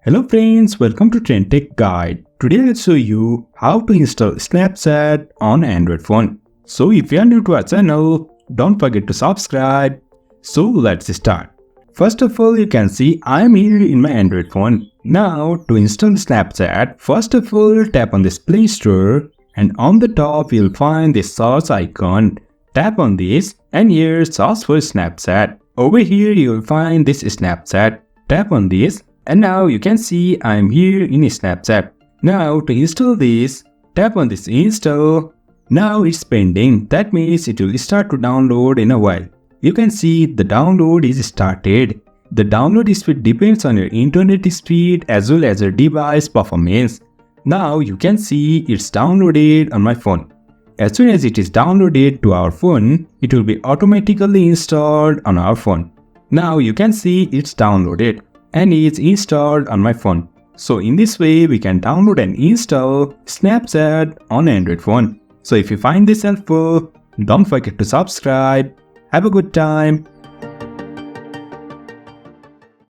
Hello friends, welcome to TrendTechGuide. Today I'll show you how to install Snapchat on Android phone. So if you are new to our channel, don't forget to subscribe. So let's start. First of all, you can see I am here in my Android phone. Now to install Snapchat, first of all tap on this Play Store and on the top you'll find this search icon. Tap on this and here search for Snapchat. Over here you'll find this Snapchat. Tap on this. And now you can see I am here in Snapchat. Now to install this, tap on this install. Now it's pending. That means it will start to download in a while. You can see the download is started. The download speed depends on your internet speed as well as your device performance. Now you can see it's downloaded on my phone. As soon as it is downloaded to our phone, it will be automatically installed on our phone. Now you can see it's downloaded and it's installed on my phone. So in this way we can download and install Snapchat on Android phone. So if you find this helpful, don't forget to subscribe. Have a good time.